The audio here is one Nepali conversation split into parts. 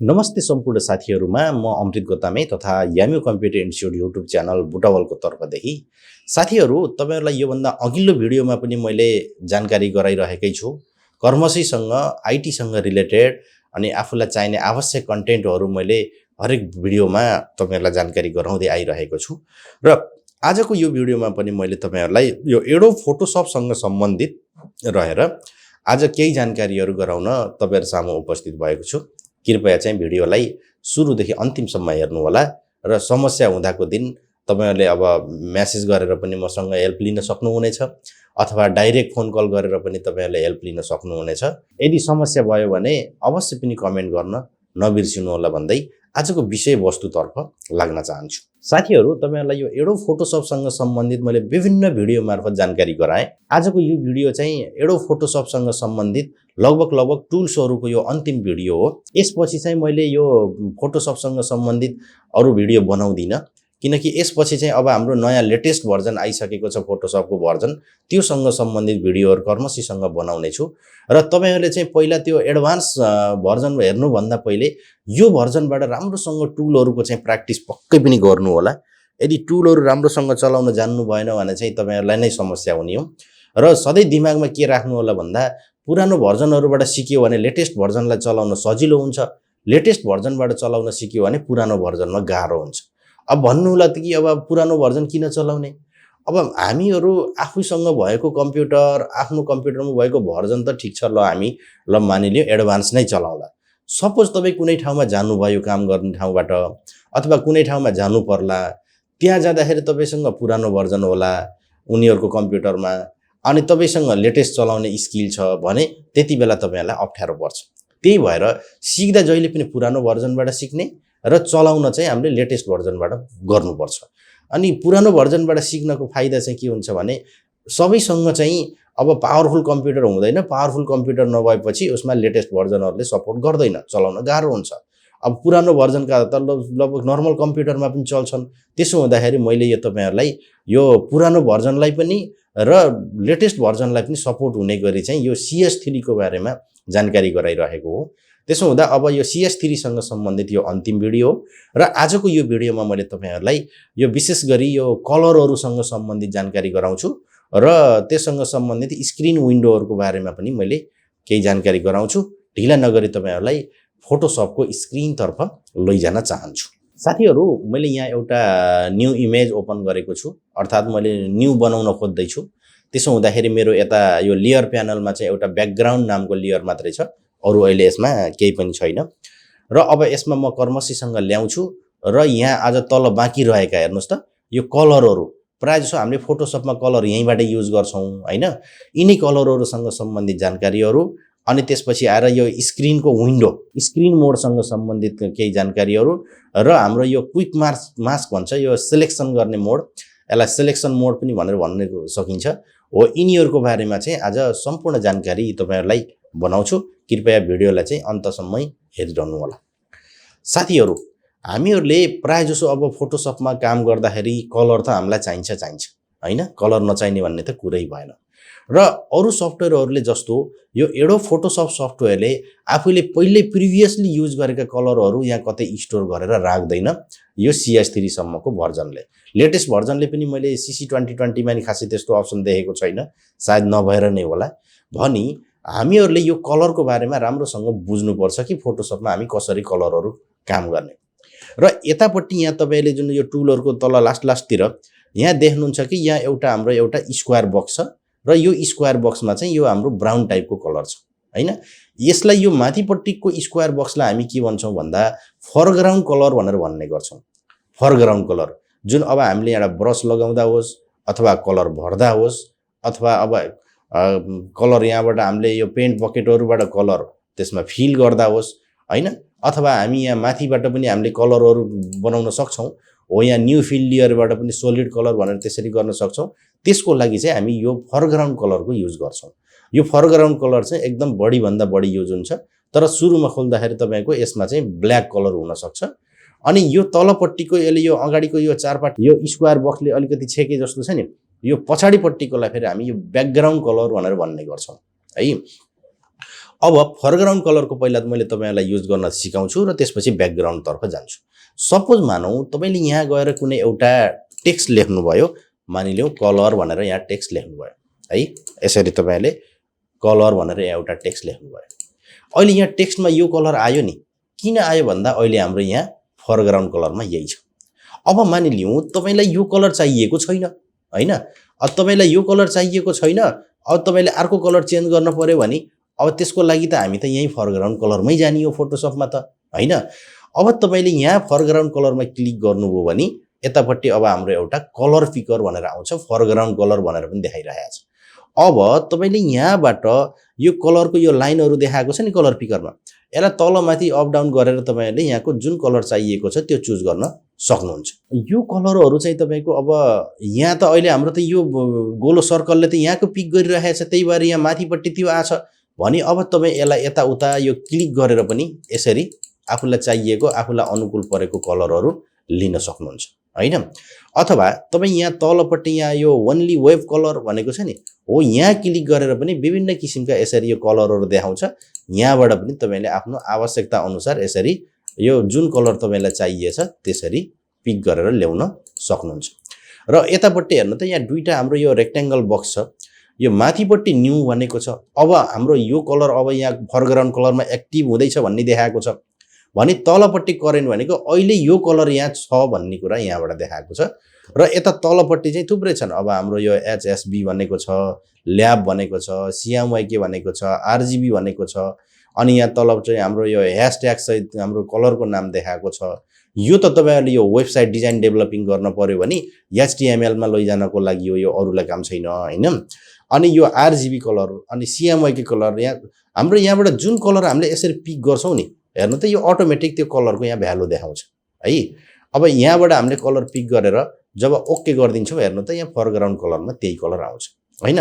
नमस्ते सम्पूर्ण साथीहरुमा म अमृत गोतामे तथा यामी कम्प्युटर इन्स्टिट्युट युट्युब च्यानल बुटावलको तर्फदेखि साथीहरु तपाईहरुलाई यो भन्दा अघिल्लो भिडियोमा पनि मैले जानकारी गराइरहेकै छु कर्मशीसँग आईटी सँग रिलेटेड अनि आफूलाई चाहिने आवश्यक कन्टेन्टहरु मैले हरेक भिडियोमा तपाईहरुलाई जानकारी गराउँदै आइरहेको छु र आजको यो भिडियोमा पनि मैले तपाईहरुलाई यो एडोब फोटोशपसँग सम्बन्धित रहेर आज केही जानकारीहरु गराउन तपाईहरु सामु उपस्थित भएको छु। कृपया चाहिँ भिडियोलाई सुरुदेखि अन्तिमसम्म हेर्नु होला र समस्या हुँदाको दिन तपाईहरुले अब मेसेज गरेर पनि मसँग हेल्प लिन सक्नुहुनेछ अथवा डाइरेक्ट फोन कल गरेर पनि तपाईहरुले हेल्प लिन सक्नुहुनेछ। यदि समस्या भयो भने अवश्य पनि कमेन्ट गर्न नबिर्सिनु होला भन्दै आजको विषय वस्तुतर्फ लाग्न चाहन्छु। साथीहरु तपाईहरुलाई यो एडोब फोटोशपसँग सम्बन्धित मैले विभिन्न भिडियो मार्फत जानकारी गराएँ। आजको यो भिडियो चाहिँ एडोब फोटोशपसँग सम्बन्धित लगभग टुल्सहरुको यो अन्तिम भिडियो हो। यसपछि चाहिँ मैले यो फोटोशपसँग सम्बन्धित अरु भिडियो बनाउँदिन किनकि यसपछि चाहिँ अब हाम्रो नयाँ लेटेस्ट भर्जन आइसकेको छ फोटोशपको भर्जन, त्योसँग सम्बन्धित भिडियोहरु कर्मशीसँग बनाउने छु र तपाईहरुले चाहिँ पहिला त्यो एडभान्स भर्जन हेर्नु भन्दा पहिले यो भर्जनबाट राम्रोसँग टुलहरुको चाहिँ प्र्याक्टिस पक्कै पनि गर्नु होला। यदि टुलहरु राम्रोसँग चलाउन जान्नु भएन भने चाहिँ तपाईहरुलाई नै समस्या हुने हो र सधैँ दिमागमा के राख्नु होला भन्दा पुरानो भर्जनहरुबाट सिक्यो भने लेटेस्ट भर्जनलाई चलाउन सजिलो हुन्छ, लेटेस्ट भर्जनबाट चलाउन सिक्यो भने पुरानो भर्जनमा गाह्रो हुन्छ। अब भन्नुला कि अब पुरानो भर्जन किन चलाउने? अब हामीहरु आफूसँग भएको कम्प्युटर आफ्नो कम्प्युटरमा भएको भर्जन त ठीक छ, ल हामी मानिलियो एडभान्स नै चलाउँला। सपोज तपाई कुनै ठाउँमा जानुभयो काम गर्ने ठाउँबाट अथवा कुनै ठाउँमा जानु पर्ला, त्यहाँ जाँदाखेरि तपाईसँग पुरानो भर्जन होला उनीहरुको कम्प्युटरमा अनि तपाईसँग लेटेस्ट चलाउने स्किल छ भने त्यति बेला तपाईहरुलाई अप्ठ्यारो पर्छ। त्यही भएर सिक्दा जहिले पनि पुरानो भर्जनबाट सिक्ने र चलाउन चाहिँ हामीले लेटेस्ट भर्जनबाट गर्नुपर्छ। अनि पुरानो भर्जनबाट सिक्नको फाइदा चाहिँ के हुन्छ भने सबैसँग चाहिँ अब पावरफुल कम्प्युटर हुँदैन, पावरफुल कम्प्युटर नभएपछि उसमा लेटेस्ट भर्जनहरुले सपोर्ट गर्दैन, चलाउन गाह्रो हुन्छ। अब पुरानो भर्जनका त लगभग नर्मल कम्प्युटरमा पनि चल्छन्। त्यसो हुँदाखेरि मैले यो तपाईहरुलाई यो पुरानो भर्जनलाई पनि र लेटेस्ट भर्जनलाई पनि सपोर्ट हुने गरी चाहिँ यो CS3 को बारेमा जानकारी गराइरहेको हो। त्यसो हुँदा अब यो CS3 सँग सम्बन्धित यो अन्तिम भिडियो हो र आजको यो भिडियोमा मैले तपाईहरुलाई यो विशेष गरी यो कलरहरुसँग सम्बन्धित जानकारी गराउँछु र त्यससँग सम्बन्धित स्क्रिन विन्डोहरुको बारेमा पनि मैले केही जानकारी गराउँछु। ढिला नगरी तपाईहरुलाई फोटोशपको स्क्रिन तर्फ लैजान चाहन्छु। साथीहरु मैले यहाँ एउटा न्यू इमेज ओपन गरेको छु, अर्थात मैले न्यू बनाउन खोज्दै छु। त्यसो हुँदाखेरि मेरो यता यो लेयर प्यानलमा चाहिँ एउटा ब्याकग्राउन्ड नामको लेयर मात्रै छ, अरु अहिले यसमा केही पनि छैन र अब यसमा म कर्मशीसँग ल्याउँछु र यहाँ आज तल बाँकी रहेका हेर्नुस् त यो कलरहरु प्राय जसो हामीले फोटोशपमा कलर यहीँबाट युज गर्छौं हैन, यिनी कलरहरुसँग सम्बन्धित जानकारीहरु अनि त्यसपछि आएर यो स्क्रिनको विन्डो स्क्रिन मोडसँग सम्बन्धित केही जानकारीहरु र हाम्रो यो क्विक मास्क भन्छ यो सिलेक्सन गर्ने मोड, यसलाई सिलेक्सन मोड पनि भनेर भन्न सकिन्छ हो। यिनीहरुको बारेमा चाहिँ आज सम्पूर्ण जानकारी तपाईहरुलाई बनाउँछु। कृपया भिडियोलाई चाहिँ अन्तसम्म हेरिरहनु होला। साथीहरु हामीहरुले प्राय जसो अब फोटोशपमा काम गर्दाखेरि कलर त हामीलाई चाहिन्छ हैन, कलर नचाहिने भन्ने त कुरै भएन र अरु सफ्टवेयरहरुले जस्तो यो एडोब फोटोशप सफ्टवेयरले आफूले पहिले प्रिभियसली युज गरेका कलरहरु यहाँ कतै स्टोर गरेर राख्दैन। यो CS3 सम्मको भर्जनले, लेटेस्ट भर्जनले पनि मैले CC 2020 मा नि खासै त्यस्तो अप्सन देखेको छैन, सायद नभएर नै होला। भनी हामीहरुले यो कलरको बारेमा राम्रोसँग बुझ्नुपर्छ कि फोटोशपमा हामी कसरी कलरहरु काम गर्ने। र यतापट्टि यहाँ तपाईले जुन यो टुलहरुको तल लास्टतिर यहाँ देख्नुहुन्छ कि यहाँ एउटा हाम्रो एउटा स्क्वायर बक्स छ र यो स्क्वायर बक्समा चाहिँ यो हाम्रो ब्राउन टाइपको कलर छ हैन। यसलाई यो माथिपट्टिको स्क्वायर बक्सलाई हामी के भन्छौं भन्दा फोरग्राउन्ड कलर भनेर भन्ने गर्छौं। फोरग्राउन्ड कलर जुन अब हामीले एउटा ब्रश लगाउँदा होस् अथवा कलर भर्दा होस् अथवा अब कलर यहाँबाट हामीले यो पेन्ट बकेटहरुबाट कलर त्यसमा फिल गर्दा होस् हैन, अथवा हामी यहाँ माथिबाट पनि हामीले कलरहरु बनाउन सक्छौं हो। यहाँ न्यू फिल लेयरबाट पनि सोलिड कलर भनेर त्यसरी गर्न सक्छौं। त्यसको लागि चाहिँ हामी यो फोरग्राउन्ड कलरको युज गर्छौं। यो फोरग्राउन्ड कलर चाहिँ एकदम बढी भन्दा बढी युज हुन्छ, तर सुरुमा खोल्दाखेरि तपाईको यसमा चाहिँ ब्ल्याक कलर हुन सक्छ। अनि यो तलपट्टिको यसले यो अगाडिको यो चारपाट यो स्क्वायर बक्सले अलिकति छेके जस्तो छ नि, यो पछाडीपट्टिकोलाई फेरि हामी यो ब्याकग्राउन्ड कलर भनेर भन्ने गर्छौं है। अब फोरग्राउन्ड कलरको पहिला मैले तपाईहरुलाई युज गर्न सिकाउँछु र त्यसपछि ब्याकग्राउन्ड तर्फ जान्छु। सपोज मानौं तपाईले यहाँ गएर कुनै एउटा टेक्स्ट लेख्नुभयो, मानिलियौ कलर भनेर यहाँ टेक्स्ट लेख्नुभयो है। यसरी तपाईले कलर भनेर यहाँ एउटा टेक्स्ट लेख्नुभयो। अहिले यहाँ टेक्स्टमा यो कलर आयो नि, किन आयो भन्दा अहिले हाम्रो यहाँ फोरग्राउन्ड कलरमा यही छ। अब मानिलियौ तपाईलाई यो कलर चाहिएको छैन हैन, अब तपाईलाई यो कलर चाहिएको छैन, अब तपाईले अर्को कलर चेन्ज गर्न पर्यो भने अब त्यसको लागि त हामी त यही फोरग्राउन्ड कलरमै जाने हो फोटोशपमा त हैन। अब तपाईले यहाँ फोरग्राउन्ड कलरमा क्लिक गर्नुभयो भने यतापट्टि अब हाम्रो एउटा कलर पिकर भनेर आउँछ, फोरग्राउन्ड कलर भनेर पनि देखाइरहेको छ। अब तपाईले यहाँबाट यो कलरको यो लाइनहरु देखाएको छ नि कलर पिकरमा, यसलाई तलमाथि अप डाउन गरेर तपाईले यहाँको जुन कलर चाहिएको छ त्यो चुज गर्न सक्नुहुन्छ। यो कलरहरु चाहिँ तपाईको अब यहाँ त अहिले हाम्रो त यो गोलो सर्कलले त यहाँको पिक गरिरहेछ, त्यही भएर यहाँ माथिपट्टि त्यो आछ भने अब तपाई यसलाई यताउता यो क्लिक गरेर पनि यसरी आफुलाई चाहिएको आफुलाई अनुकूल परेको कलरहरु लिन सक्नुहुन्छ हैन। अथवा तपाई यहाँ तलपट्टि यहाँ यो ओन्ली वेब कलर भनेको छ नि, हो यहाँ क्लिक गरेर पनि विभिन्न किसिमका यसरी यो कलरहरु देखाउँछ। यहाँबाट पनि तपाईले आफ्नो आवश्यकता अनुसार यसरी यो जुन कलर तपाईलाई चाहिएछ त्यसरी पिक गरेर ल्याउन सक्नुहुन्छ। र यतापट्टि हेर्नु त यहाँ दुईटा हाम्रो यो रेक्टेंगल बक्स छ, यो माथिपट्टि न्यू भनेको छ। अब हाम्रो यो कलर अब यहाँ फोरग्राउन्ड कलरमा एक्टिभ हुँदैछ भन्ने देखाएको छ भने तलपट्टि करेन्ट भनेको अहिले यो कलर यहाँ छ भन्ने कुरा यहाँबाट देखाएको छ। र यता तलपट्टि चाहिँ थुप्रै छन्, अब हाम्रो यो एचएसबी भनेको छ, ल्याब भनेको छ, सीएमवाईके भनेको छ, आरजीबी भनेको छ, अनि यहाँ तल चाहिँ हाम्रो यो ह्याशट्याग सहित हाम्रो कलरको नाम देखाएको छ। यो त तपाईहरुले यो वेबसाइट डिजाइन डेभलपिङ गर्न पर्यो भने एचटीएमएल मा लैजानको लागि यो अरूलाई काम छैन हैन। अनि यो आरजीबी कलर अनि सीएमवाई के कलर यहाँ हाम्रो यहाँबाट जुन कलर हामीले यसरी पिक गर्छौं नि, हेर्नु त यो अटोमेटिक त्यो कलरको यहाँ भ्यालु देखाउँछ है। अब यहाँबाट हामीले कलर पिक गरेर जब ओके गर्दिन्छौं, हेर्नु त यहाँ फोरग्राउन्ड कलरमा त्यही कलर आउँछ हैन।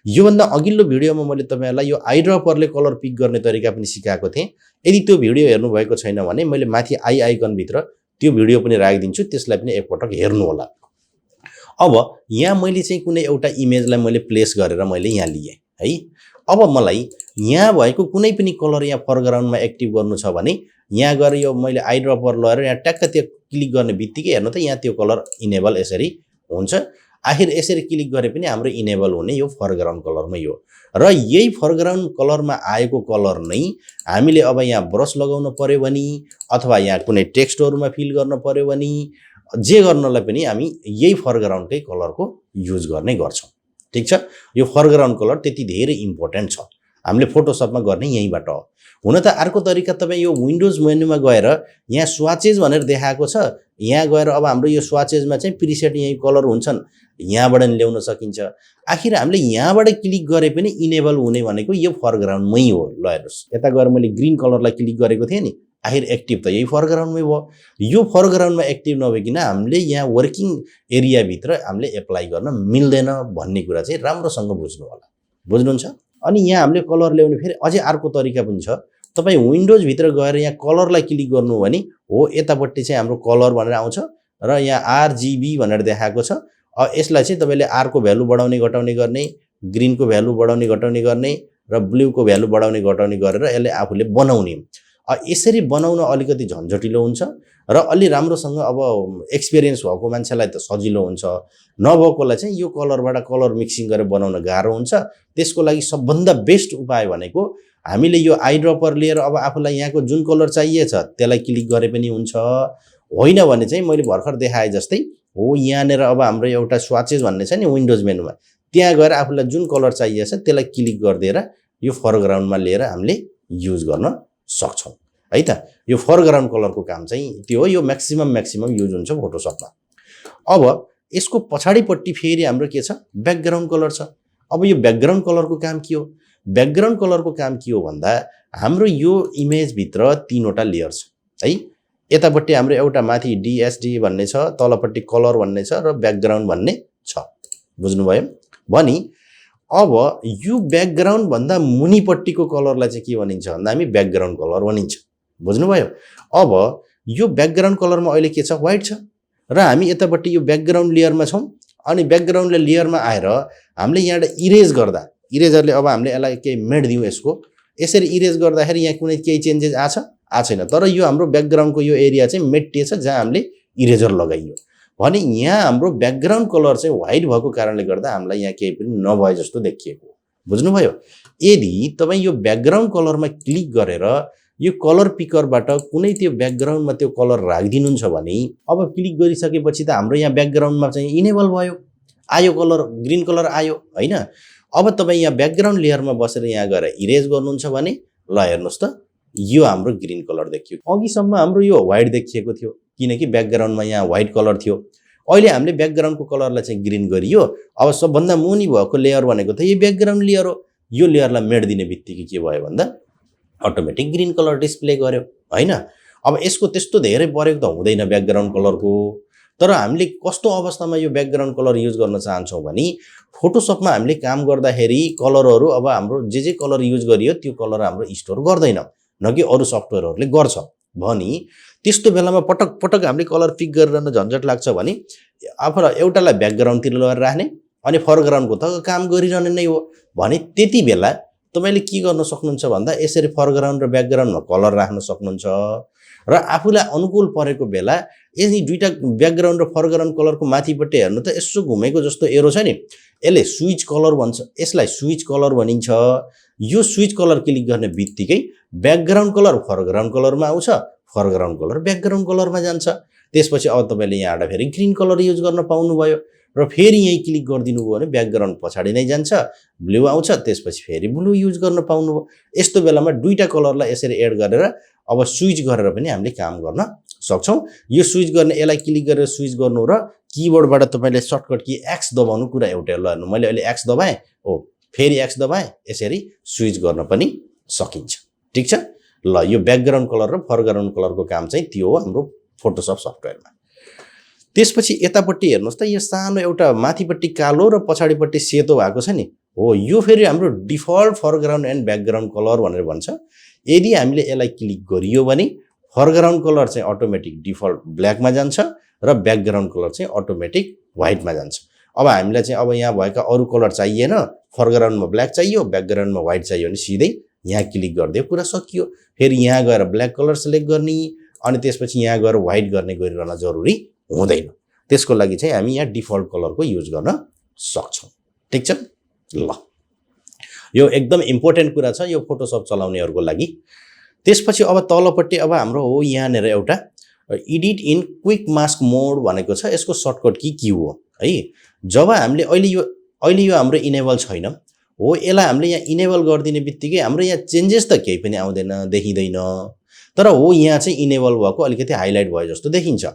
यो भन्दा अघिल्लो भिडियोमा मैले तपाईहरुलाई यो आइड्रपरले कलर पिक गर्ने तरिका पनि सिकाएको थिएँ। यदि त्यो भिडियो हेर्नु भएको छैन भने मैले माथि आई आइकन भित्र त्यो भिडियो पनि राखिदिन्छु, त्यसलाई पनि एकपटक हेर्नु होला। अब यहाँ मैले चाहिँ कुनै एउटा इमेजलाई मैले प्लेस गरेर मैले यहाँ लिए है। अब मलाई यहाँ भएको कुनै पनि कलर यहाँ फोरग्राउन्डमा एक्टिभ गर्नु छ भने यहाँ गएर यो मैले आइड्रपर लगाएर यहाँ ट्याक्क त्यो क्लिक गर्ने बित्तिकै हेर्नु त यहाँ त्यो कलर इनेबल यसरी हुन्छ। आखिर यसरी क्लिक गरे पनि हाम्रो इनेबल हुने यो फोरग्राउन्ड कलरमै हो। र यही फोरग्राउन्ड कलरमा आएको कलर नै हामीले अब यहाँ ब्रश लगाउन पर्यो भने अथवा यहाँ कुनै टेक्स्टहरुमा फिल गर्न पर्यो भने जे गर्नलाई पनि हामी यही फोरग्राउन्डकै कलरको युज गर्ने गर्छौं। ठीक छ, यो फोरग्राउन्ड कलर त्यति धेरै इम्पोर्टेन्ट छ, हामीले फोटोशपमा गर्ने यहीबाट हो। हुन त अर्को तरिका तपाई यो विन्डोज मेनुमा गएर यहाँ स्वाचेज भनेर देखाएको छ, यहाँ गएर अब हाम्रो यो स्वाचेजमा चाहिँ प्रिसेट यही कलर हुन्छन्, यहाँबाट नि ल्याउन सकिन्छ। आखिर हामीले यहाँबाट क्लिक गरे पनि इनेबल हुने भनेको यो फोरग्राउन्डमै हो। ल हेर्नुस्, यता गएर मैले ग्रीन कलरलाई क्लिक गरेको थिएँ नि, आखिर एक्टिभ त यही फोरग्राउन्डमै भयो। यो फोरग्राउन्डमा एक्टिभ नभइकन हामीले यहाँ वर्किङ एरिया भित्र हामीले एप्लाई गर्न मिल्दैन भन्ने कुरा चाहिँ राम्रोसँग बुझ्नु होला, बुझ्नुहुन्छ। अनि यहाँ हामीले कलर ल्याउने फेरि अझै अर्को तरिका पनि छ। तपाई विन्डोज भित्र गएर यहाँ कलरलाई क्लिक गर्नु भने हो यतापट्टि चाहिँ हाम्रो कलर भनेर आउँछ र यहाँ आरजीबी भनेर देखाएको छ। यसलाई चाहिँ तपाईले आर को भ्यालु बढाउने घटाउने गर्ने, ग्रीन को भ्यालु बढाउने घटाउने गर्ने र ब्लू को भ्यालु बढाउने घटाउने गरेर यसले आफूले बनाउने। यसरी बनाउन अलिकति झन्झटिलो हुन्छ र अलि राम्रोसँग अब एक्सपिरियन्स भएको मान्छेलाई त सजिलो हुन्छ, नभएकोलाई चाहिँ यो कलरबाट कलर मिक्सिङ गरेर बनाउन गाह्रो हुन्छ। त्यसको लागि सबभन्दा बेस्ट उपाय भनेको हामीले यो आइड्रपर लिएर अब आफूलाई यहाँको जुन कलर चाहिएछ त्यसलाई क्लिक गरे पनि हुन्छ, होइन भने चाहिँ मैले भर्खर देखाए जस्तै हो यहाँनेर अब हाम्रो एउटा स्वाचेज भन्ने छ नि विन्डोज मेनुमा, त्यहाँ गएर आफूलाई जुन कलर चाहिएछ त्यसलाई क्लिक गरिदिएर यो फोरग्राउन्डमा लिएर हामीले युज गर्न सक्छौं है त। यो फोरग्राउन्ड कलरको काम चाहिँ त्यो हो, यो म्याक्सिमम युज हुन्छ फोटोशपमा। अब यसको पछाडिपट्टि फेरि हाम्रो के छ, ब्याकग्राउन्ड कलर छ। अब यो ब्याकग्राउन्ड कलरको काम के हो? ब्याकग्राउन्ड कलरको काम के हो भन्दा हाम्रो यो इमेज भित्र तीनवटा लेयर छ है। यतापट्टि हाम्रो एउटा माथि डीएसडी भन्ने छ, तलपट्टि कलर भन्ने छ र ब्याकग्राउन्ड भन्ने छ, बुझ्नुभयो भनी। अब यो ब्याकग्राउन्ड भन्दा मुनिपट्टिको कलरलाई चाहिँ के भनिन्छ भन्दा हामी ब्याकग्राउन्ड कलर भनिन्छ, बुझ्नुभयो। अब यो ब्याकग्राउन्ड कलरमा अहिले के छ, व्हाइट छ र हामी यतापट्टि यो ब्याकग्राउन्ड लेयरमा छौं। अनि ब्याकग्राउन्ड लेयरमा आएर हामीले यहाँ इरेज गर्दा इरेजरले अब हामीले यसलाई के मेड दियौं, यसको यसरी इरेज गर्दाखेरि यहाँ कुनै केही चेन्जेस आएको छैन। तर यो हाम्रो ब्याकग्राउन्डको यो एरिया चाहिँ मेटिएछ जहाँ हामीले इरेजर लगाइयो भने यहाँ हाम्रो ब्याकग्राउन्ड कलर चाहिँ व्हाइट भएको कारणले गर्दा हामीलाई यहाँ केही पनि नभए जस्तो देखिएको। बुझ्नुभयो? यदि तपाईँ यो ब्याकग्राउन्ड कलरमा क्लिक गरेर यो कलर पिकरबाट कुनै त्यो ब्याकग्राउन्डमा त्यो कलर राखिदिनुहुन्छ भने अब क्लिक गरिसकेपछि त हाम्रो यहाँ ब्याकग्राउन्डमा चाहिँ इनेबल भयो, आयो कलर, ग्रीन कलर आयो हैन। अब तपाईँ यहाँ ब्याकग्राउन्ड लेयरमा बसेर यहाँ गएर इरेज गर्नुहुन्छ भने ल हेर्नुहोस् त यो हाम्रो ग्रीन कलर देखियो। अघिसम्म हाम्रो यो व्हाइट देखिएको थियो किनकि ब्याकग्राउन्डमा यहाँ व्हाइट कलर थियो। अहिले हामीले ब्याकग्राउन्डको कलरलाई चाहिँ ग्रीन गरियो। अब सबभन्दा मुनि भएको लेयर भनेको त यो ब्याकग्राउन्ड लेयर हो। यो लेयरलाई मेट्दिने बित्तिकै के भयो भन्दा अटोमेटिक ग्रीन कलर डिस्प्ले गर्यो हैन। अब यसको त्यस्तो धेरै प्रयोग त हुँदैन ब्याकग्राउन्ड कलरको। तर हामीले कस्तो अवस्थामा यो ब्याकग्राउन्ड कलर युज गर्न चाहन्छौँ भने फोटोसपमा हामीले काम गर्दाखेरि कलरहरू अब हाम्रो जे कलर युज गरियो त्यो कलर हाम्रो स्टोर गर्दैन, न कि अरू सफ्टवेयरहरूले गर्छ भनी त्यस्तो बेलामा पटक पटक हामीले कलर पिक गरेर झन्झट लाग्छ भने आफूलाई एउटालाई ब्याकग्राउन्डतिर लगेर राख्ने अनि फोरग्राउन्डको त काम गरिरहने नै हो भने त्यति बेला तपाईले के गर्न सक्नुहुन्छ भन्दा यसरी फोरग्राउन्ड र ब्याकग्राउन्डमा कलर राख्न सक्नुहुन्छ र आफूलाई अनुकूल परेको बेला यदि दुईटा ब्याकग्राउन्ड र फोरग्राउन्ड कलरको माथिपट्टि हेर्नु त यसो घुमेको जस्तो एरो छ नि, यसले स्विच कलर भन्छ। यसलाई स्विच कलर भनिन्छ। यो स्विच कलर क्लिक गर्ने बित्तिकै ब्याकग्राउन्ड कलर फोरग्राउन्ड कलरमा आउँछ, फोरग्राउन्ड कलर ब्याकग्राउन्ड कलरमा जान्छ। त्यसपछि अब तपाईले यहाँबाट फेरि ग्रीन कलर युज गर्न पाउनुभयो र फेरि यही क्लिक गरिदिनु भयो भने ब्याकग्राउन्ड पछाडि नै जान्छ, ब्लू आउँछ, त्यसपछि फेरि ब्लू युज गर्न पाउनुभयो। यस्तो बेलामा दुईटा कलरलाई यसरी एड गरेर अब स्विच गरेर पनि हामीले काम गर्न सक्छौं। यो स्विच गर्ने यसलाई क्लिक गरेर स्विच गर्नु र किबोर्डबाट तपाईले सर्टकट की एक्स दबाउनु कुरा एउटै। ल हेर्नु मैले अहिले एक्स दबाएँ, हो फेरि एक्स दबाएँ, यसरी स्विच गर्न पनि सकिन्छ। ठीक छ? ल यो ब्याकग्राउन्ड कलर र फोरग्राउन्ड कलरको काम चाहिँ त्यो हो हाम्रो फोटोसप सफ्टवेयरमा। त्यसपछि यतापट्टि हेर्नुहोस् त यो सानो एउटा माथिपट्टि कालो र पछाडिपट्टि सेतो भएको छ नि, हो यो फेरि हाम्रो default foreground and background colour भनेर भन्छ। यदि हामीले यसलाई क्लिक गरियो भने फोरग्राउन्ड कलर चाहिँ अटोमेटिक डिफल्ट ब्ल्याकमा जान्छ र ब्याकग्राउन्ड कलर चाहिँ अटोमेटिक व्हाइटमा जान्छ। अब हामीलाई चाहिँ अब यहाँ भएका अरू कलर चाहिएन, फोरग्राउन्डमा ब्ल्याक चाहियो, ब्याकग्राउन्डमा व्हाइट चाहियो भने सिधै यहाँ क्लिक गरिदियो, कुरा सकियो। फेरि यहाँ गएर ब्ल्याक कलर सिलेक्ट गर्ने अनि त्यसपछि यहाँ गएर व्हाइट गर्ने गरिरहन जरुरी हुँदैन। त्यसको लागि चाहिँ हामी यहाँ डिफल्ट कलरको युज गर्न सक्छौं। ठीक छ? ल यो एकदम इम्पोर्टेन्ट कुरा छ यो फोटोसप चलाउनेहरुको लागि। त्यसपछि अब तलपट्टि अब हाम्रो हो यहाँनेर एउटा एडिट इन क्विक मास्क मोड भनेको छ। यसको सर्टकट की हो है। जब हामीले अहिले यो हाम्रो इनेबल छैन हो, यसलाई हामीले यहाँ इनेबल गर्दिने बित्तिकै हाम्रो यहाँ चेन्जेस त केही पनि आउँदैन, देखिदैन। तर हो यहाँ चाहिँ इनेबल भएको अलिकति हाइलाइट भयो जस्तो देखिन्छ।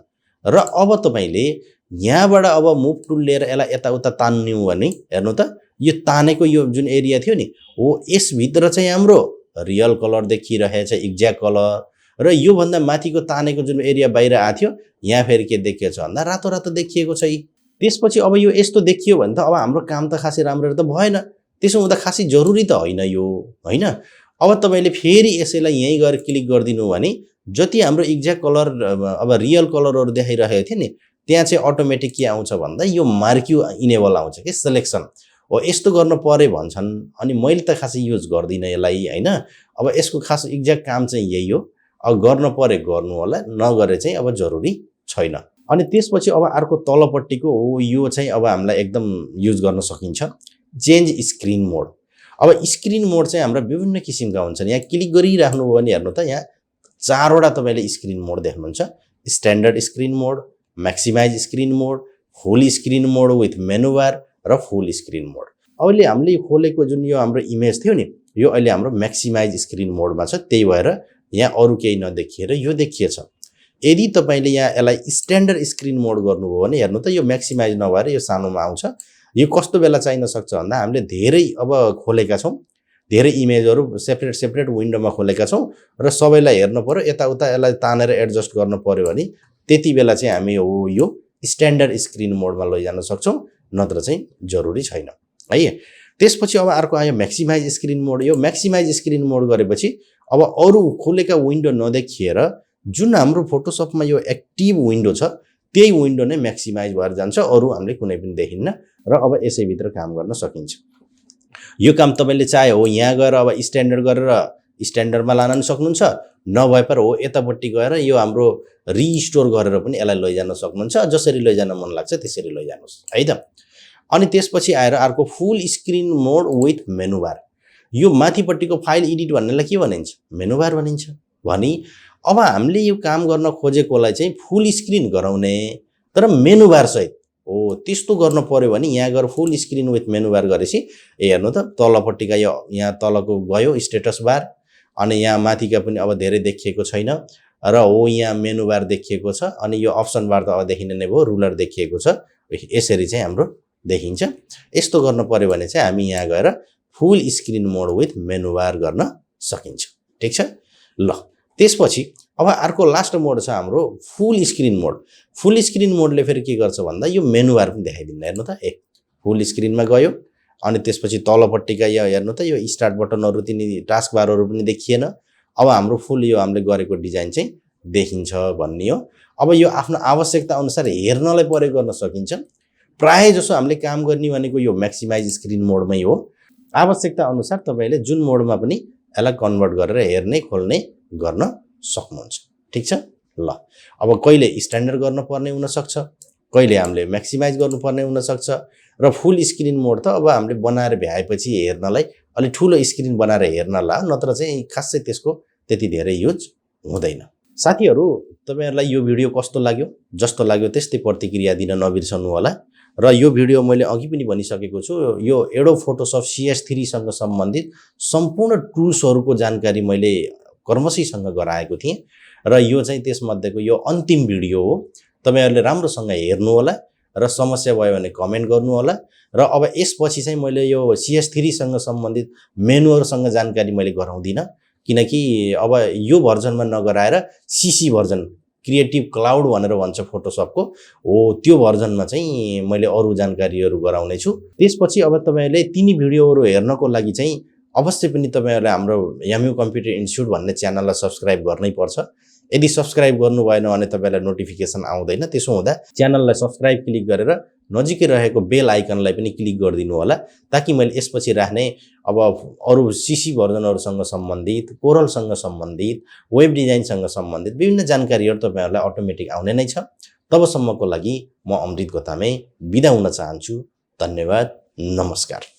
र अब तपाईले यहाँबाट अब मुभ टुल लिएर यसलाई यताउता तान्नु भने हेर्नु त यो तानेको यो जुन एरिया थियो नि हो, यस भित्र चाहिँ हाम्रो रियल कलर देखिरहेछ, एक्ज्याक्ट कलर। र यो भन्दा माथिको तानेको जुन एरिया बाहिर आथ्यो यहाँ फेरि के देखिएछ भन्दा रातो रातो देखिएको छ। त्यसपछि अब यो यस्तो देखियो भने त अब हाम्रो काम त खासै राम्रो त भएन। त्यसो हुँदा खासै जरुरी त होइन यो, हैन। अब तपाईले फेरि यसैलाई यही गएर क्लिक गर्दिनु भने जति हाम्रो एक्ज्याक्ट कलर अब रियल कलरहरु देखाइरहेको थियो नि त्यहाँ चाहिँ अटोमेटिक के आउँछ भन्दा यो मार्क्यु इनेबल आउँछ के सिलेक्सन हो। यस्तो गर्न पर्यो भन्छन् अनि मैले त खासै युज गर्दिन यसलाई, हैन। अब यसको खास एक्ज्याक्ट काम चाहिँ यही हो। अब गर्न पर्यो गर्नु होला, नगरे चाहिँ अब जरुरी छैन। अनि त्यसपछि अब अर्को तलपट्टिको हो यो चाहिँ अब हामीलाई एकदम युज गर्न सकिन्छ, चेन्ज स्क्रिन मोड। अब स्क्रिन मोड चाहिँ हाम्रो विभिन्न किसिमका हुन्छन्। यहाँ क्लिक गरिराख्नु भयो भने हेर्नु त यहाँ चारवटा तपाईले स्क्रिन मोड देख्नुहुन्छ। Standard screen mode, maximize screen mode, full screen mode with menu bar र फुल स्क्रिन मोड। अहिले हामीले खोलेको जुन यो हाम्रो इमेज थियो नि यो अहिले हाम्रो म्याक्सिमाइज स्क्रिन मोडमा छ। त्यही भएर यहाँ अरु केही नदेखिएर यो देखिएछ। यदि तपाईले यहाँ यसलाई स्ट्यान्डर्ड स्क्रिन मोड गर्नुभयो भने हेर्नु त यो म्याक्सिमाइज नभएर यो सानोमा आउँछ। यो कस्तो बेला चाहिन सक्छ भन्दा हामीले धेरै अब खोलेका छौं, धेरै इमेजहरु सेपरेट विन्डोमा खोलेका छौं र सबैलाई हेर्न पर्यो, यताउता यसलाई तानेर एडजस्ट गर्न पर्यो भने त्यति बेला चाहिँ हामी हो यो स्ट्यान्डर्ड स्क्रिन मोडमा लैजान सक्छौं, नत्र चाहिँ जरुरी छैन है। त्यसपछि अब अर्को आयो म्याक्सिमाइज स्क्रिन मोड। यो म्याक्सिमाइज स्क्रिन मोड गरेपछि अब अरु खोलेका विन्डो नदेखिएर जुन हाम्रो फोटोसपमा यो एक्टिभ विन्डो छ त्यही विन्डो नै म्याक्सिमाइज भएर जान्छ, अरु हामीले कुनै पनि देखिन्न र अब यसै भित्र काम गर्न सकिन्छ। यो काम तपाईले चाहे हो यहाँ गएर अब स्ट्यान्डर्ड गरेर स्ट्यान्डर्डमा लान पनि सक्नुहुन्छ, नभए पर हो यतापट्टि गएर यो हाम्रो रिस्टोर गरेर पनि यसलाई लैजान सक्नुहुन्छ। जसरी लैजान मन लाग्छ त्यसरी लैजानुस् है त। अनि त्यसपछि आएर अर्को फुल स्क्रिन मोड विथ मेनु बार। यो माथिपट्टिको फाइल एडिट भन्नेलाई के भनिन्छ? मेनु बार भनिन्छ। भनी अब हामीले यो काम गर्न खोजेकोलाई चाहिँ फुल स्क्रिन गराउने तर मेनु बार सहित हो। त्यस्तो गर्न पर्यो भने यहाँ गएर फुल स्क्रिन विथ मेनु बार गरेपछि हेर्नु त तलपट्टिका यो यहाँ तलको गयो स्टेटस बार, अनि यहाँ माथिका पनि अब धेरै देखिएको छैन र हो यहाँ मेनु बार देखिएको छ, अनि यो अप्सन बार त अब देखिने नै भयो, रुलर देखिएको छ। यसरी चाहिँ हाम्रो देखिन्छ। यस्तो गर्न पर्यो भने चाहिँ हामी यहाँ गएर फुल स्क्रिन मोड विथ मेनु बार गर्न सकिन्छ। ठीक छ ल। त्यसपछि अब अर्को लास्ट मोड छ हाम्रो फुल स्क्रिन मोड। फुल स्क्रिन मोडले फेरि के गर्छ भन्दा यो मेनु बार पनि देखाइदिन्न। हेर्नु त फुल स्क्रिनमा गयो, अनि त्यसपछि तलपट्टिका यो हेर्नु त यो स्टार्ट बटनहरु तिनी टास्क बारहरु पनि देखिएन। अब हाम्रो फुल यो हामीले गरेको डिजाइन चाहिँ देखिन्छ भन्ने हो। अब यो आफ्नो आवश्यकता अनुसार हेर्नलाई प्रयोग गर्न सकिन्छ। प्राय जसो हामीले काम गर्ने भनेको यो म्याक्सिमाइज स्क्रिन मोडमै हो। आवश्यकता अनुसार तपाईले जुन मोडमा पनि यसलाई कन्भर्ट गरेर हेर्ने खोल्ने गर्न सक्नुहुन्छ। ठीक छ ल। अब कहिले स्ट्यान्डर्ड गर्न पर्ने हुन सक्छ, कहिले हामीले म्याक्सिमाइज गर्नुपर्ने हुन सक्छ, र फुल स्क्रिन मोड त अब हामीले बनाएर भ्याएपछि हेर्नलाई अलि ठूलो स्क्रिन बनाएर हेर्नला, नत्र चाहिँ खासै त्यसको त्यति धेरै युज हुँदैन। साथीहरु तपाईहरुलाई यो भिडियो कस्तो लाग्यो? जस्तो लाग्यो त्यस्तै प्रतिक्रिया दिन नबिर्सनु होला। र यो भिडियो मैले अघि पनि भनिसकेको छु, यो एडोब फोटोशप CS3 सँग सम्बन्धित सम्पूर्ण टुल्सहरुको जानकारी मैले कर्मशीसँग गराएको थिएँ र यो चाहिँ त्यसमध्येको यो अन्तिम भिडियो हो। तपाईहरुले राम्रोसँग हेर्नु होला र समस्या भयो भने कमेन्ट गर्नु होला। र अब यसपछि चाहिँ मैले यो CS3 सँग सम्बन्धित मेनुहरुसँग जानकारी मैले गराउँदिन, किनकि अब यो भर्जनमा नगराएर CC भर्जन क्रिएटिभ क्लाउड भनेर भन्छ फोटोशपको हो, त्यो भर्जनमा चाहिँ मैले अरु जानकारीहरु गराउने छु। त्यसपछि अब तपाईहरुले तिनी भिडियोहरु हेर्नको लागि चाहिँ अवश्य पनि तपाईहरुले हाम्रो याम्यू कम्प्युटर इन्स्टिट्युट भन्ने च्यानललाई सब्स्क्राइब गर्नै पर्छ। यदि सब्स्क्राइब गर्नु भएन भने तपाईलाई नोटिफिकेसन आउँदैन। त्यसो हुँदा च्यानललाई सब्स्क्राइब क्लिक गरेर नजिकै रहेको बेल आइकनलाई पनि क्लिक गरिदिनु होला, ताकि मैले यसपछि राख्ने अब अरु CC भर्जनहरुसँग सम्बन्धित, कोरलसँग सम्बन्धित, वेब डिजाइनसँग सम्बन्धित विभिन्न जानकारीहरु तपाईहरुलाई अटोमेटिक आउने नै छ। तबसम्मको लागि म अमृत गोतामे बिदा हुन चाहन्छु। धन्यवाद, नमस्कार।